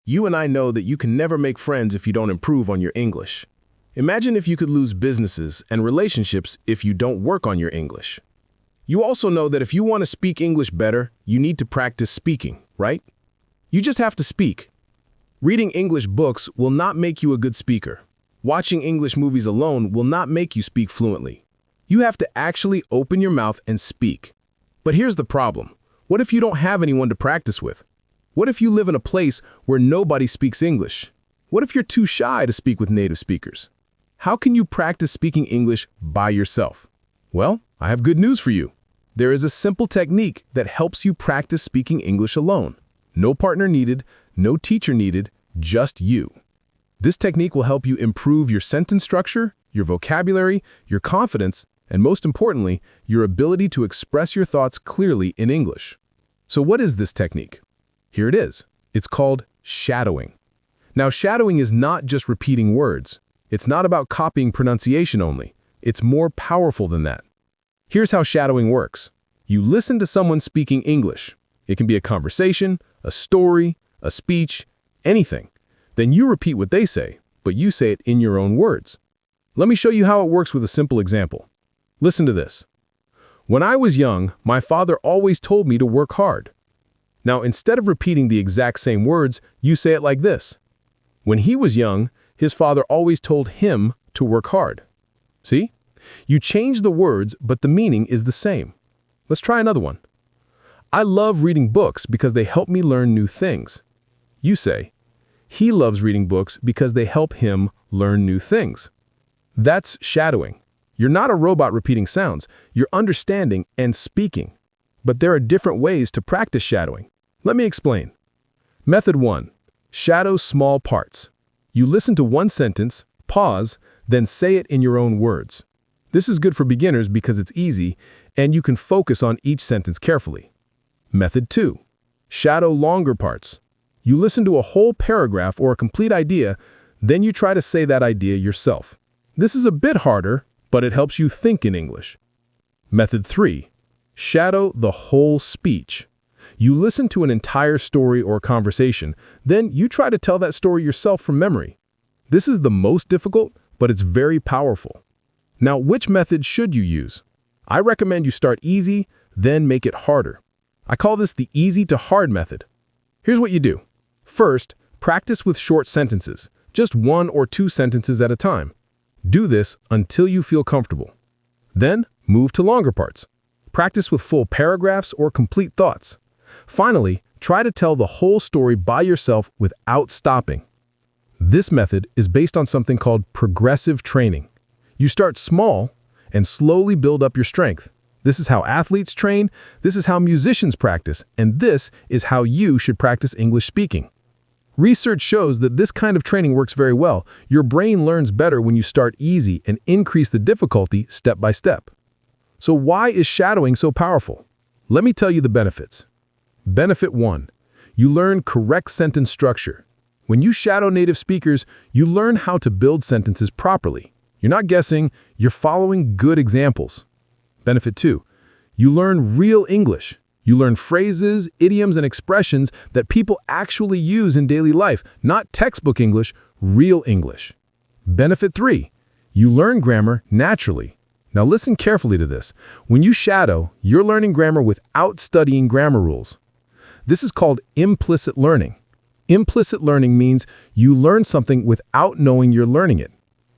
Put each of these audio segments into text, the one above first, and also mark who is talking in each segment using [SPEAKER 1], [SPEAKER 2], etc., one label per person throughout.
[SPEAKER 1] You and I know that you can never make friends if you don't improve on your English. Imagine if you could lose businesses and relationships if you don't work on your English. You also know that if you want to speak English better, you need to practice speaking, right? You just have to speak. Reading English books will not make you a good speaker. Watching English movies alone will not make you speak fluently. You have to actually open your mouth and speak. But here's the problem. What if you don't have anyone to practice with? What if you live in a place where nobody speaks English? What if you're too shy to speak with native speakers? How can you practice speaking English by yourself? Well, I have good news for you. There is a simple technique that helps you practice speaking English alone. No partner needed, no teacher needed, just you. This technique will help you improve your sentence structure, your vocabulary, your confidence, and most importantly, your ability to express your thoughts clearly in English. So what is this technique? Here it is. It's called shadowing. Now, shadowing is not just repeating words. It's not about copying pronunciation only. It's more powerful than that. Here's how shadowing works. You listen to someone speaking English. It can be a conversation, a story, a speech, anything. Then you repeat what they say, but you say it in your own words. Let me show you how it works with a simple example. Listen to this. When I was young, my father always told me to work hard. Now, instead of repeating the exact same words, you say it like this. When he was young, his father always told him to work hard. See? You change the words, but the meaning is the same. Let's try another one. I love reading books because they help me learn new things. You say, he loves reading books because they help him learn new things. That's shadowing. You're not a robot repeating sounds. You're understanding and speaking. But there are different ways to practice shadowing. Let me explain. Method 1. Shadow small parts. You listen to one sentence, pause, then say it in your own words. This is good for beginners because it's easy, and you can focus on each sentence carefully. Method 2. Shadow longer parts. You listen to a whole paragraph or a complete idea, then you try to say that idea yourself. This is a bit harder, but it helps you think in English. Method 3. Shadow the whole speech. You listen to an entire story or conversation, then you try to tell that story yourself from memory. This is the most difficult, but it's very powerful. Now, which method should you use? I recommend you start easy, then make it harder. I call this the easy to hard method. Here's what you do. First, practice with short sentences, just 1 or 2 sentences at a time. Do this until you feel comfortable. Then, move to longer parts. Practice with full paragraphs or complete thoughts. Finally, try to tell the whole story by yourself without stopping. This method is based on something called progressive training. You start small and slowly build up your strength. This is how athletes train, this is how musicians practice, and this is how you should practice English speaking. Research shows that this kind of training works very well. Your brain learns better when you start easy and increase the difficulty step by step. So why is shadowing so powerful? Let me tell you the benefits. Benefit 1. You learn correct sentence structure. When you shadow native speakers, you learn how to build sentences properly. You're not guessing, you're following good examples. Benefit 2. You learn real English. You learn phrases, idioms, and expressions that people actually use in daily life, not textbook English, real English. Benefit 3. You learn grammar naturally. Now listen carefully to this. When you shadow, you're learning grammar without studying grammar rules. This is called implicit learning. Implicit learning means you learn something without knowing you're learning it.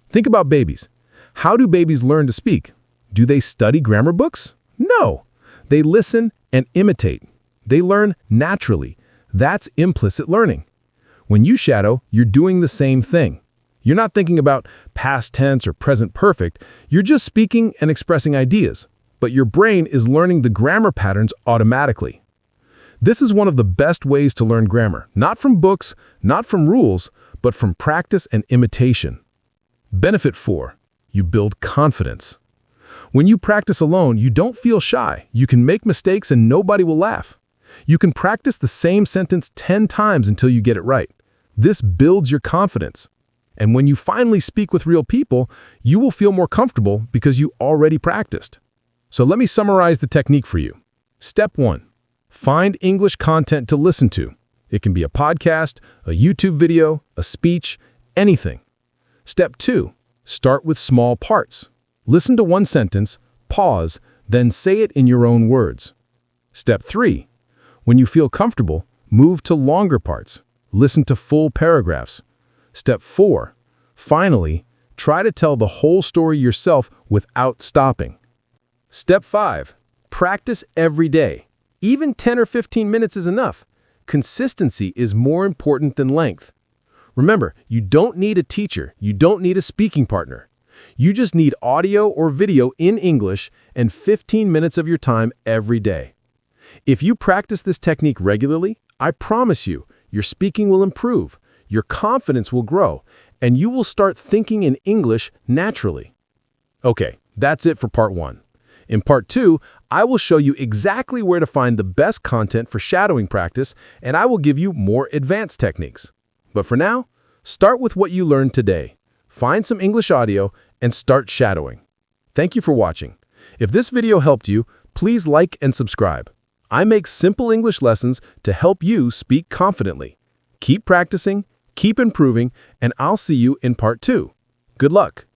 [SPEAKER 1] Think about babies. How do babies learn to speak? Do they study grammar books? No. They listen and imitate. They learn naturally. That's implicit learning. When you shadow, you're doing the same thing. You're not thinking about past tense or present perfect. You're just speaking and expressing ideas. But your brain is learning the grammar patterns automatically. This is one of the best ways to learn grammar, not from books, not from rules, but from practice and imitation. Benefit 4. You build confidence. When you practice alone, you don't feel shy. You can make mistakes and nobody will laugh. You can practice the same sentence 10 times until you get it right. This builds your confidence. And when you finally speak with real people, you will feel more comfortable because you already practiced. So let me summarize the technique for you. Step 1. Find English content to listen to. It can be a podcast, a YouTube video, a speech, anything. Step 2. Start with small parts. Listen to one sentence, pause, then say it in your own words. Step 3. When you feel comfortable, move to longer parts. Listen to full paragraphs. Step 4. Finally, try to tell the whole story yourself without stopping. Step 5. Practice every day. Even 10 or 15 minutes is enough. Consistency is more important than length. Remember, you don't need a teacher, you don't need a speaking partner. You just need audio or video in English and 15 minutes of your time every day. If you practice this technique regularly, I promise you, your speaking will improve, your confidence will grow, and you will start thinking in English naturally. Okay, that's it for part 1. In part 2, I will show you exactly where to find the best content for shadowing practice, and I will give you more advanced techniques. But for now, start with what you learned today. Find some English audio and start shadowing. Thank you for watching. If this video helped you, please like and subscribe. I make simple English lessons to help you speak confidently. Keep practicing, keep improving, and I'll see you in part 2. Good luck.